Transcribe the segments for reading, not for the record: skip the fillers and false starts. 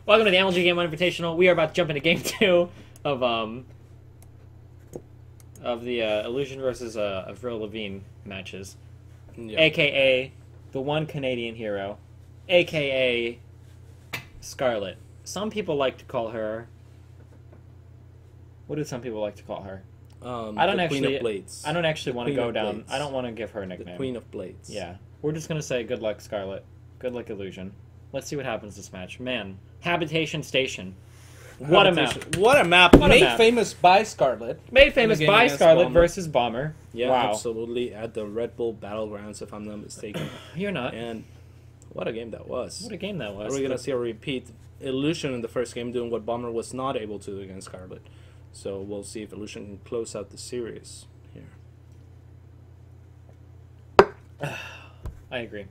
Welcome to the MLG GameOn Invitational. We are about to jump into game 2 of the Illusion versus Avril Lavigne matches, aka the one Canadian hero, aka Scarlett. Some people like to call her. What do some people like to call her? I don't actually. Queen of Blades. I don't actually want to go down. Blades. I don't want to give her a nickname. The Queen of Blades. Yeah, we're just gonna say good luck, Scarlett. Good luck, Illusion. Let's see what happens this match. Man, Habitation Station. What a map! What a map! What a Made map. famous by Scarlett. Made famous by against Scarlett Bomber. versus Bomber. Yeah, wow. absolutely. At the Red Bull Battlegrounds, if I'm not mistaken. You're not. And what a game that was. What a game that was. Are we gonna see a repeat? Illusion in the first game doing what Bomber was not able to do against Scarlett. So we'll see if Illusion can close out the series here. I agree.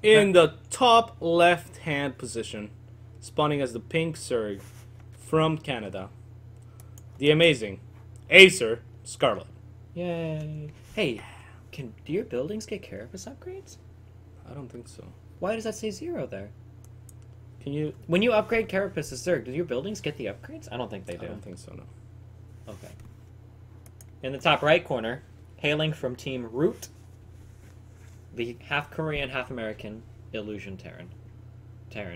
In the top left-hand position, spawning as the pink Zerg from Canada, the amazing Acer Scarlett. Yay. Hey, do your buildings get Carapace upgrades? I don't think so. Why does that say 0 there? Can you? When you upgrade Carapace to Zerg, do your buildings get the upgrades? I don't think they do. I don't think so, no. Okay. In the top right corner, hailing from Team Root, the half Korean, half American Illusion Terran.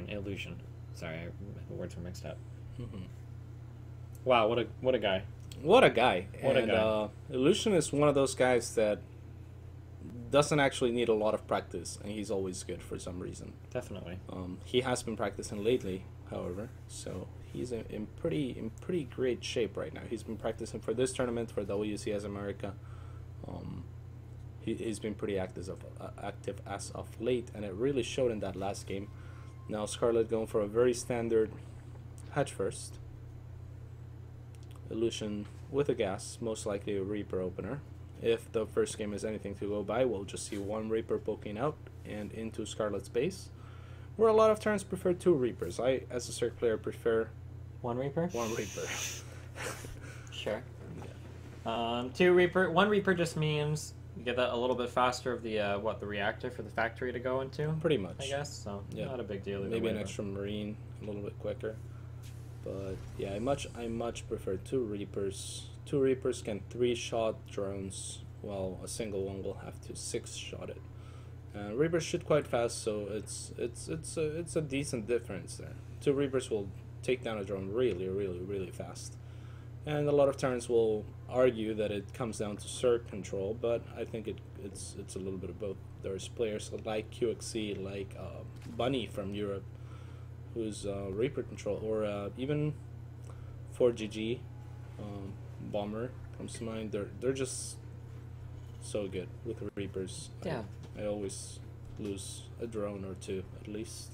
Illusion. Sorry, the words were mixed up. Wow, what a guy. What a guy. What a guy. Illusion is one of those guys that doesn't actually need a lot of practice, and he's always good for some reason. Definitely. He has been practicing lately, however, so he's in pretty great shape right now. He's been practicing for this tournament for WCS America. He's been pretty active as of late, and it really showed in that last game. Now Scarlett going for a very standard hatch first. Illusion with a gas, most likely a Reaper opener. If the first game is anything to go by, we'll just see one Reaper poking out and into Scarlett's base, where a lot of turns prefer 2 Reapers. I, as a Zerg player, prefer One Reaper? 1 Reaper. Sure. Yeah. 2 Reaper. 1 Reaper just means you get that a little bit faster of the the reactor for the factory to go into. Pretty much. I guess so. Yeah. Not a big deal. Maybe an extra Marine, a little bit quicker. But yeah, I much prefer 2 Reapers. 2 Reapers can 3-shot drones, while a single one will have to 6-shot it. Reapers shoot quite fast, so it's a decent difference there. 2 Reapers will take down a drone really fast. And a lot of turns will argue that it comes down to Zerg control, but I think it's a little bit of both. There's players like QXC, like Bunny from Europe, who's Reaper control, or even 4GG, Bomber comes to mind. They're just so good with the Reapers. Yeah. I always lose a drone or 2 at least.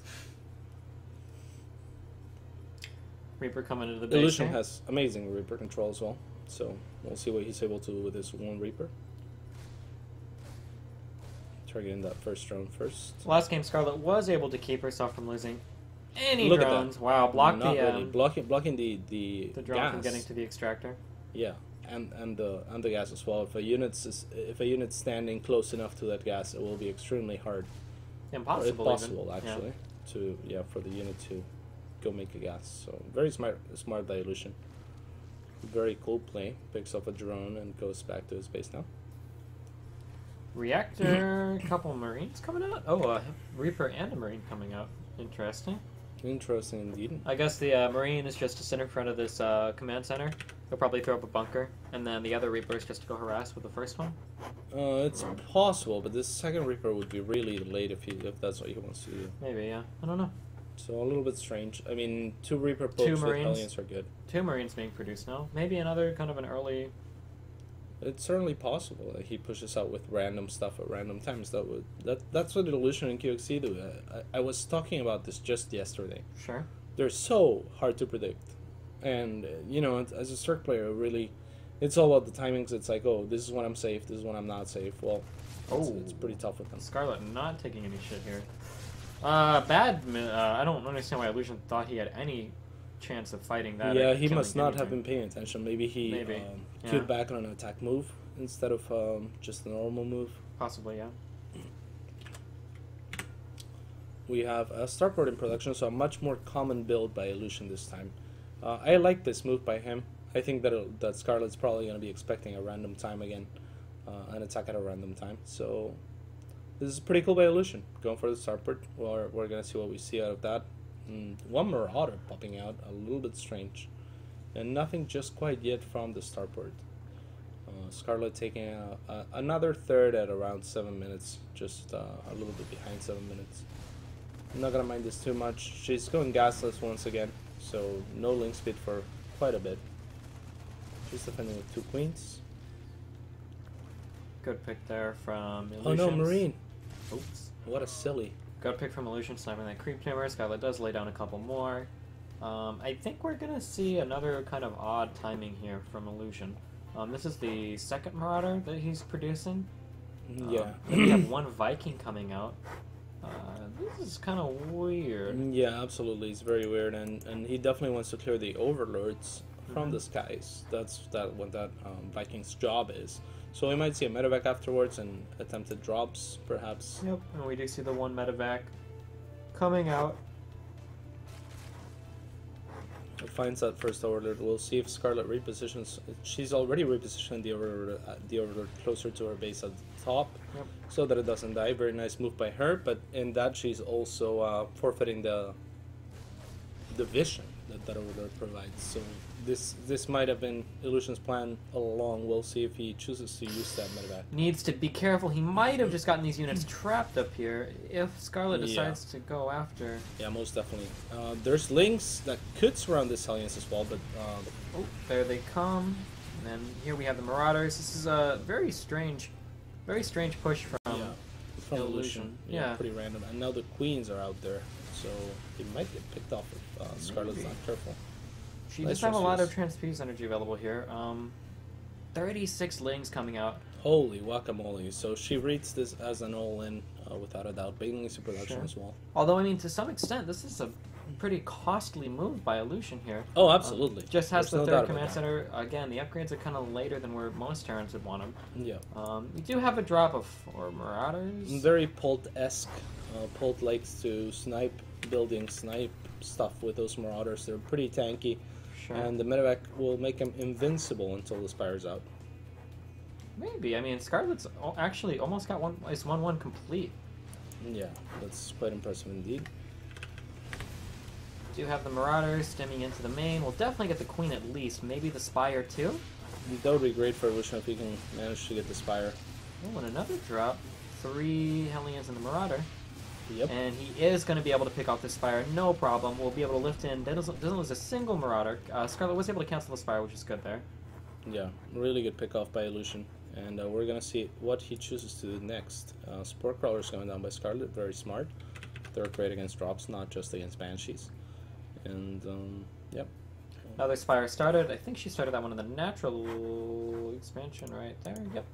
Reaper coming into the base. Illusion here. has amazing Reaper control as well, so we'll see what he's able to do with his 1 Reaper. Targeting that first drone first. Last game, Scarlett was able to keep herself from losing any Look at drones. that. Wow, blocked Not the really. blocking the drone gas. from getting to the extractor. Yeah, and the gas as well. If a unit's standing close enough to that gas, it will be extremely hard. Impossible. Or impossible even. actually for the unit to go make a gas. So very smart by Illusion. Very cool play. Picks up a drone and goes back to his base now. Reactor, couple Marines coming out. Oh, a Reaper and a Marine coming out. Interesting. Interesting indeed. I guess the Marine is just to sit in front of this command center. He'll probably throw up a bunker, and then the other Reaper is just to go harass with the first one. It's possible, but this second Reaper would be really late if that's what he wants to do. Maybe, yeah. I don't know. So a little bit strange. I mean, 2 Reaper pokes 2 with Marines. Hellions are good. 2 Marines being produced now. Maybe another kind of an early... It's certainly possible that he pushes out with random stuff at random times. That's what Illusion and QXC do. I was talking about this just yesterday. Sure. They're so hard to predict, and you know, as a Zerg player, really, it's all about the timings. It's like, oh, this is when I'm safe, this is when I'm not safe. Well, it's pretty tough with them. Scarlett not taking any shit here. I don't understand why Illusion thought he had any chance of fighting that. Yeah, he must not have been paying attention. Maybe he yeah. queued back on an attack move instead of just a normal move. Possibly, yeah. we have a starport in production, so a much more common build by Illusion this time. I like this move by him. I think that Scarlett's probably going to be expecting a random time again, an attack at a random time. So this is pretty cool by Illusion. Going for the starport. We're going to see what we see out of that. One Marauder popping out, a little bit strange. And nothing just quite yet from the starport. Scarlett taking another third at around 7 minutes, just a little bit behind 7 minutes. I'm not going to mind this too much. She's going gasless once again, so no link speed for quite a bit. She's defending with 2 queens. Good pick there from Illusions. Oh no, Marine! Oops. What a silly. Good pick from Illusion, sniping that creep tumor. Scarlett does lay down a couple more. I think we're going to see another kind of odd timing here from Illusion. This is the second Marauder that he's producing. Yeah. And we have one Viking coming out. This is kind of weird. Yeah, absolutely. It's very weird, and he definitely wants to clear the overlords from the skies. That's what that Viking's job is. So we might see a medevac afterwards and attempted drops, perhaps. Yep, and we do see the one medevac coming out. It finds that first overlord. We'll see if Scarlett repositions. She's already repositioned the overlord closer to her base at the top, so that it doesn't die. Very nice move by her, but in that she's also forfeiting the vision that overlord provides. So this might have been Illusion's plan all along. We'll see if he chooses to use that medevac. Needs to be careful. He might have just gotten these units trapped up here if Scarlett decides to go after. Yeah, most definitely. There's links that could surround this Hellions as well, but... oh, there they come. And then here we have the Marauders. This is a very strange push from Illusion. Yeah, pretty random. And now the Queens are out there, so it might get picked off if Scarlett's not careful. She does have a lot of transfuse energy available here. 36 lings coming out. Holy guacamole. So she reads this as an all-in, without a doubt. Bailing into production as well. Although, I mean, to some extent, this is a pretty costly move by Illusion here. Oh, absolutely. Just has the third command center. Again, the upgrades are kind of later than where most Terrans would want them. Yeah. We do have a drop of 4 Marauders. Very Pult-esque. Pult likes to snipe buildings, snipe stuff with those Marauders. They're pretty tanky. Sure. And the medevac will make him invincible until the Spire's out. Maybe. I mean, Scarlett's actually almost got 1-1 complete. Yeah, that's quite impressive indeed. Do have the Marauders stemming into the main. We'll definitely get the Queen at least. Maybe the Spire too. That would be great for Illusion if he can manage to get the Spire. Oh, and another drop. 3 Hellions and the Marauder. Yep. And he is going to be able to pick off the Spire, no problem. We'll be able to lift in. Doesn't lose a single Marauder. Scarlett was able to cancel the Spire, which is good there. Yeah, really good pick off by Illusion. And we're going to see what he chooses to do next. Spore Crawler's going down by Scarlett, very smart. They're great against drops, not just against Banshees. And, yep. Another Spire started. I think she started that one in the natural expansion right there. Yep.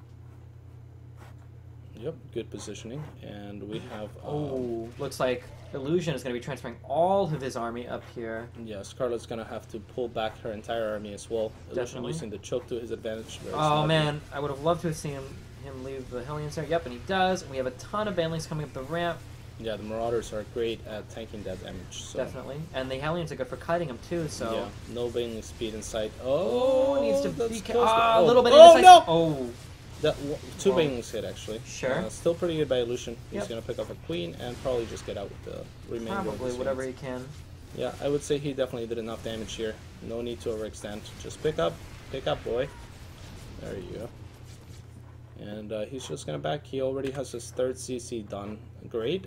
Yep, good positioning. And we have... looks like Illusion is going to be transferring all of his army up here. Yeah, Scarlett's going to have to pull back her entire army as well. Illusion using the choke to his advantage. Man, I would have loved to have seen him leave the Hellions there. Yep, and he does. And we have a ton of Banelings coming up the ramp. Yeah, the Marauders are great at tanking that damage. So. Definitely. And the Hellions are good for kiting him too, so... Yeah, no Baneling speed in sight. Needs to be... a little bit in no! Oh! Two Banelings hit, actually. Sure. Still pretty good by Illusion. He's going to pick up a Queen and probably just get out with the remainder of his whatever units. he can. Yeah, I would say he definitely did enough damage here. No need to overextend. Just pick up, boy. There you go. And he's just going to back. He already has his third CC done. Great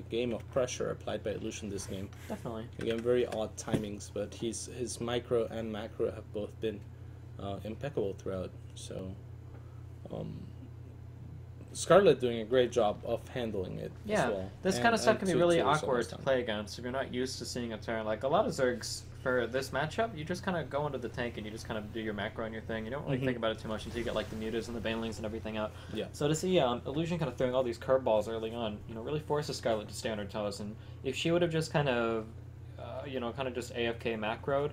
game of pressure applied by Illusion this game. Definitely. Again, very odd timings, but his micro and macro have both been impeccable throughout. So, Scarlett doing a great job of handling it as well. This kind of stuff can be really awkward to play against if you're not used to seeing a turn. Like, a lot of Zergs for this matchup, you just kind of go into the tank and you just kind of do your macro and your thing. You don't really think about it too much until you get, like, the mutas and the Banelings and everything out. Yeah. So to see Illusion kind of throwing all these curveballs early on, really forces Scarlett to stay on her toes. And if she would have just kind of, kind of just AFK macroed,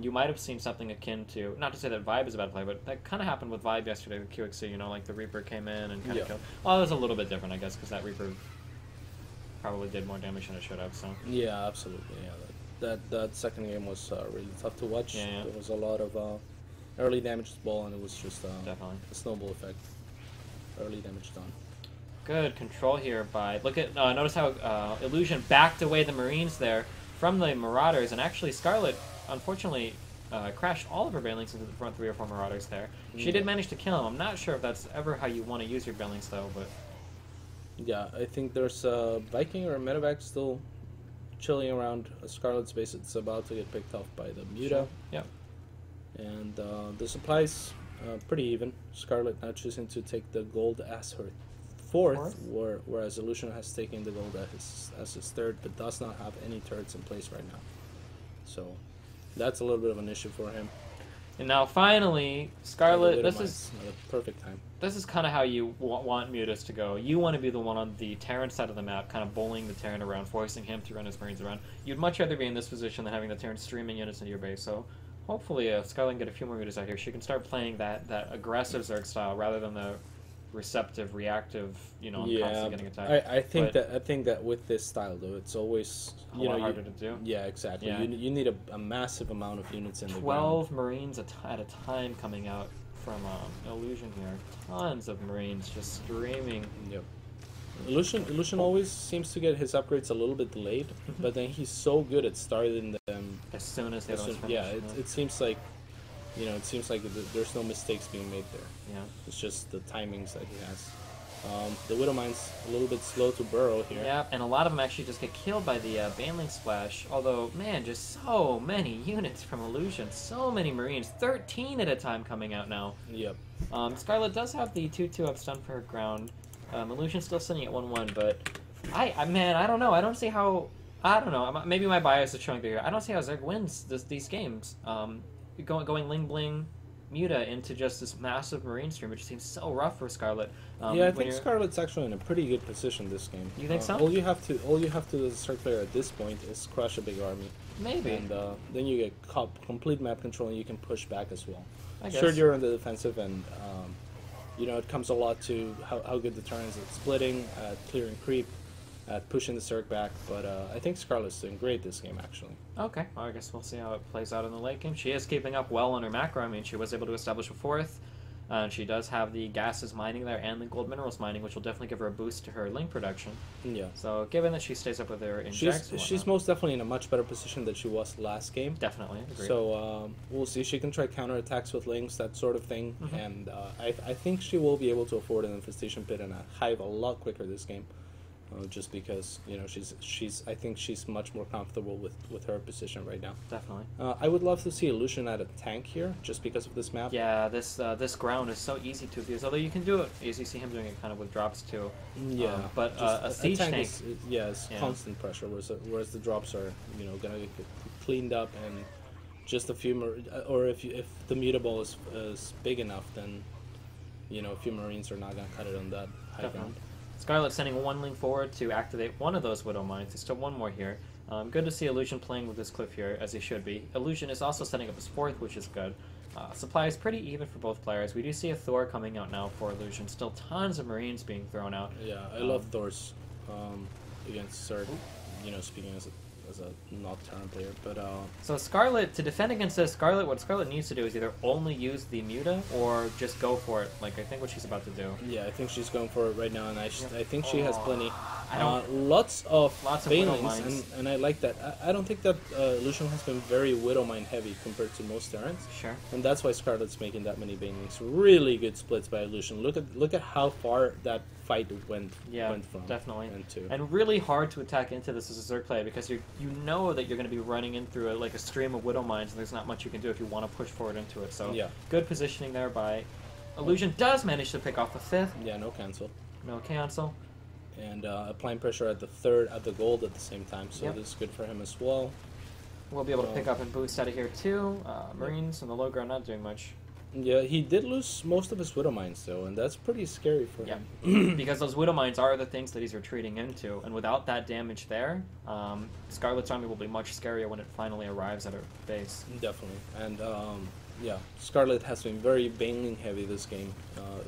you might have seen something akin to, not to say that Vibe is a bad play, but that kind of happened with Vibe yesterday with QXC, like the Reaper came in and kind of killed. Well, it was a little bit different, I guess, because that Reaper probably did more damage than it should have. So Yeah, absolutely. Yeah, that second game was really tough to watch. Yeah. There was a lot of early damage to the ball, and it was just definitely a snowball effect. Early damage done. good control here by notice how Illusion backed away the Marines there from the Marauders, and actually Scarlett unfortunately crashed all of her Banelings into the front 3 or 4 Marauders there. She did manage to kill him. I'm not sure if that's ever how you want to use your Banelings though, but Yeah, I think there's a Viking or a medevac still chilling around Scarlet's base. It's about to get picked off by the Muta. Sure. Yeah. And the supplies pretty even. Scarlet now choosing to take the gold as her fourth, whereas Illusion has taken the gold as his third, but does not have any turrets in place right now. So that's a little bit of an issue for him. And now finally, Scarlet, this is a perfect time. This is kind of how you want Mutas to go. You want to be the one on the Terran side of the map, kind of bullying the Terran around, forcing him to run his Marines around. You'd much rather be in this position than having the Terran streaming units into your base. So hopefully Scarlet can get a few more Mutas out here. She can start playing that aggressive Zerg style rather than the receptive, reactive, constantly getting attacked. I think that with this style though, it's always a lot harder to do. Yeah, exactly. Yeah. You need a massive amount of units in the 12 Marines at a time coming out from Illusion here. Tons of Marines just streaming. Yep. Illusion always seems to get his upgrades a little bit delayed, but then he's so good at starting them as soon as they it seems like there's no mistakes being made there. Yeah. It's just the timings that he has. The Widowmine's a little bit slow to burrow here. Yeah, and a lot of them actually just get killed by the Baneling Splash. Although, man, just so many units from Illusion. So many Marines. 13 at a time coming out now. Yep. Scarlet does have the 2-2 up stun for her ground. Illusion's still sitting at 1-1, but I don't know. I don't see how... I don't know. Maybe my bias is showing through here. I don't see how Zerg wins these games. Going Ling Bling Muta into just this massive Marine stream, which seems so rough for Scarlet. I think Scarlet's actually in a pretty good position this game. You think so? All you have to do as a Zerg player at this point is crush a big army. Maybe. And then you get complete map control and you can push back as well. I guess. Sure, you're on the defensive, and it comes a lot to how good the Terrans at splitting, at clearing creep, at pushing the Zerg back, but I think Scarlet's doing great this game, actually. Okay, well, I guess we'll see how it plays out in the late game. She is keeping up well on her macro. I mean, she was able to establish a 4th. She does have the gases mining there and the gold minerals mining, which will definitely give her a boost to her link production. Yeah. So, given that she stays up with her injects, she's most definitely in a much better position than she was last game. Definitely, agreed. So we'll see. She can try counterattacks with links, that sort of thing, and I think she will be able to afford an infestation pit and a hive a lot quicker this game. Just because I think she's much more comfortable with her position right now. Definitely. I would love to see Illusion at a tank here, just because of this map. Yeah, this ground is so easy to abuse. Although you can do it, as you see him doing it kind of with drops too. Yeah, but a siege tank is constant pressure, whereas the drops are gonna get cleaned up, and just a few or if the mutable is big enough, then a few Marines are not gonna cut it on that high ground. Scarlet sending one link forward to activate one of those Widow Mines. There's still one more here. Good to see Illusion playing with this cliff here, as he should be. Illusion is also setting up his 4th, which is good. Supply is pretty even for both players. We do see a Thor coming out now for Illusion. Still tons of Marines being thrown out. Yeah, I love Thors against Zerg, speaking as a not Terran player, but so Scarlet, to defend against this, what Scarlet needs to do is either only use the Muta or just go for it, like I think what she's about to do. Yeah, I think she's going for it right now, and I think she has plenty. Lots of Banelings, and I like that. I don't think that Illusion has been very Widowmine heavy compared to most Terrans. Sure. And that's why Scarlet's making that many Banelings. Really good splits by Illusion. Look at how far that fight went from. Definitely. And and really hard to attack into this as a Zerg player, because you know that you're going to be running in through a stream of Widow Mines, and there's not much you can do if you want to push forward into it. So good positioning there by Illusion. Does manage to pick off the 5th. Yeah, no cancel. No cancel. And applying pressure at the 3rd, at the gold at the same time, so this is good for him as well. We'll be able to pick up and boost out of here too. Marines on the low ground not doing much. Yeah, he did lose most of his Widow Mines though, and that's pretty scary for him. Because those Widow Mines are the things that he's retreating into, and without that damage there, Scarlet's army will be much scarier when it finally arrives at her base. Definitely, and Scarlet has been very Baneling heavy this game.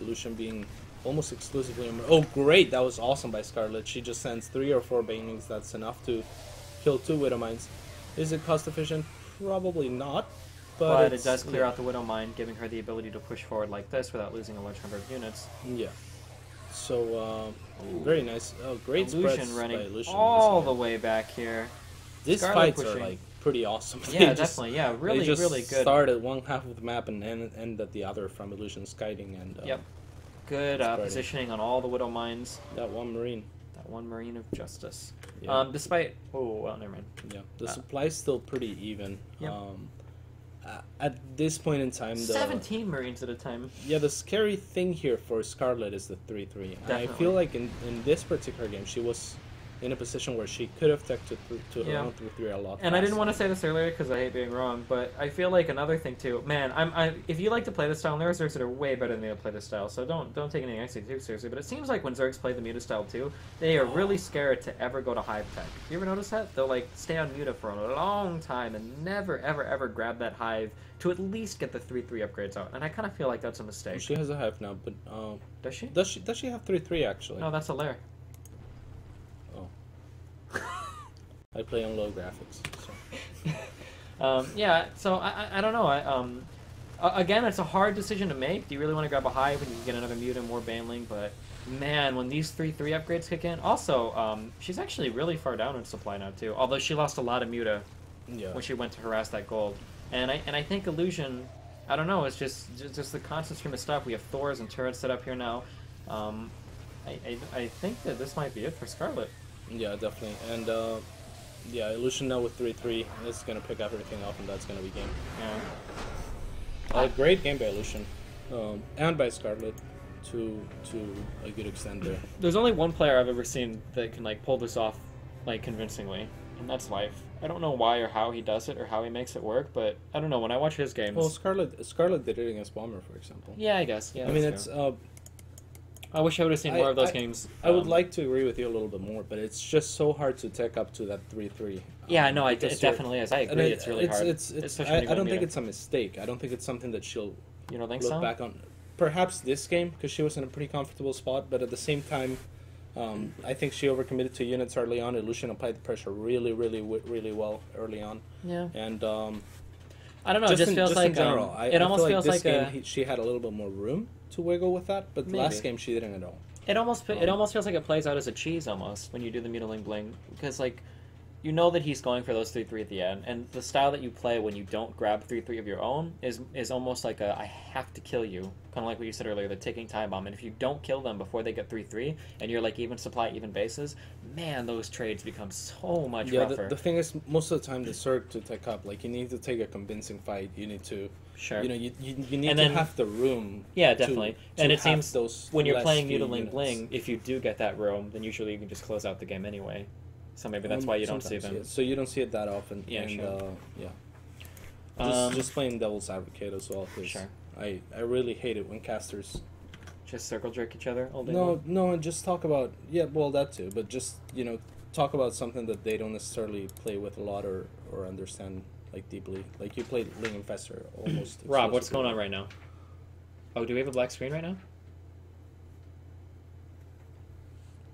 Illusion being almost exclusively on... Oh, great! That was awesome by Scarlett. She just sends 3 or 4 banelings. That's enough to kill 2 Widow Mines. Is it cost efficient? Probably not. But it does clear out the Widow Mine, giving her the ability to push forward like this without losing a large number of units. Yeah. So, very nice. Oh, great spreads running by Illusion all the way back here. These Scarlett fights are, like, pretty awesome. Yeah, definitely. Yeah, really, really good. Start at one half of the map and end at the other from Illusion's kiting and... Yep. Good positioning on all the Widow Mines. That one Marine. That one Marine of Justice. Yeah. Despite... Oh, well, never mind. Yeah. The supply's still pretty even. Yep. At this point in time, 17 Marines at a time. Yeah, the scary thing here for Scarlett is the 3-3. I feel like in this particular game, she was in a position where she could have teched to her own 3-3 a lot And faster. I didn't want to say this earlier because I hate being wrong, but I feel like another thing too, man, if you like to play this style, and there are Zergs that are way better than me to play this style, so don't take anything I say too seriously, but it seems like when Zergs play the Muta style too, they are really scared to ever go to Hive Tech. You ever notice that? They'll like stay on Muta for a long time and never ever ever grab that Hive to at least get the 3-3 upgrades out, and I kind of feel like that's a mistake. She has a Hive now, but Does she? Does she have 3-3 actually? No, that's a lair. I play on low graphics. So. Yeah, so I don't know. Again, it's a hard decision to make. Do you really want to grab a Hive when you can get another Muta and more Baneling? But man, when these 3-3 upgrades kick in, also she's actually really far down in supply now too. Although she lost a lot of Muta when she went to harass that gold, and I think Illusion, I don't know, it's just the constant stream of stuff. We have Thors and turrets set up here now. I think that this might be it for Scarlett. Yeah, definitely, and. Yeah, Illusion now with 3-3 is going to pick everything up, and that's going to be game. Yeah. Great game by Illusion, and by Scarlett, to a good extent there. There's only one player I've ever seen that can like pull this off like convincingly, and that's Life. I don't know why or how he does it or how he makes it work, but I don't know. When I watch his games, well, Scarlett did it against Bomber, for example. Yeah, I guess. Yeah, I mean, it's. I wish I would have seen more of those games. I would like to agree with you a little bit more, but it's just so hard to tech up to that 3-3. Yeah, no, it definitely is. I agree. It's really hard. I don't think it's a mistake. I don't think it's something that she'll look back on. Perhaps this game, because she was in a pretty comfortable spot, but at the same time, I think she overcommitted to units early on. Illusion applied the pressure really well early on. Yeah. And I don't know. It just feels like in general, it almost feels this like game, she had a little bit more room to wiggle with that, but last game she didn't at all. It almost feels like it plays out as a cheese almost when you do the Mutiling Bling, because like you know that he's going for those 3-3 at the end, and the style that you play when you don't grab 3-3 of your own is almost like a I have to kill you, kind of like what you said earlier, the ticking time bomb. And if you don't kill them before they get 3-3, and you're like even supply, even bases, man, those trades become so much rougher. The thing is, most of the time the Zerg to take up, like you need to take a convincing fight. You need to, you know, you need to have the room. Yeah, definitely. And it seems those when you're playing Mutiling Bling, if you do get that room, then usually you can just close out the game anyway. So maybe that's why you don't see them. Yeah. So you don't see it that often. Yeah, and, sure. Just playing devil's advocate as well. Sure. I really hate it when casters just circle jerk each other all day long. No, and just talk about that too. But just talk about something that they don't necessarily play with a lot or understand like deeply. Like you played Ling Infestor almost. Rob, what's going on right now? Oh, do we have a black screen right now?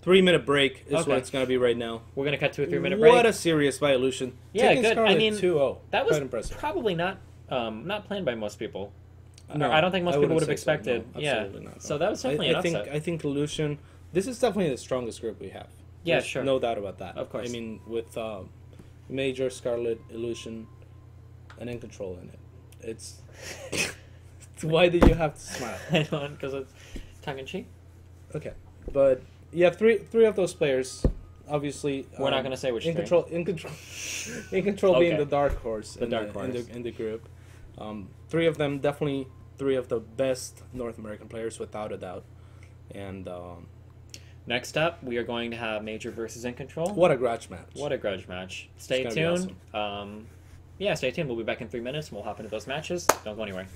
3-minute break is what it's going to be right now. We're going to cut to a 3-minute break. What a serious by Illusion. Yeah, Taking good. Scarlett I mean, 2-0. That was impressive. probably not planned by most people. No, I don't think most people would have So. expected. No, absolutely not. So that was definitely an upset. I think Illusion. This is definitely the strongest group we have. Yeah, There's sure. No doubt about that. Of course. I mean, with Major, Scarlett, Illusion, and In Control in it. It's. Why do you have to smile? I don't, because it's tongue in cheek. Okay, but yeah, three of those players. Obviously, we're not going to say which. In Control being the dark horse. In the group. 3 of them definitely 3 of the best North American players without a doubt. And next up, we are going to have Major versus In Control. What a grudge match! What a grudge match! Stay tuned. Awesome. Stay tuned. We'll be back in 3 minutes, and we'll hop into those matches. Don't go anywhere.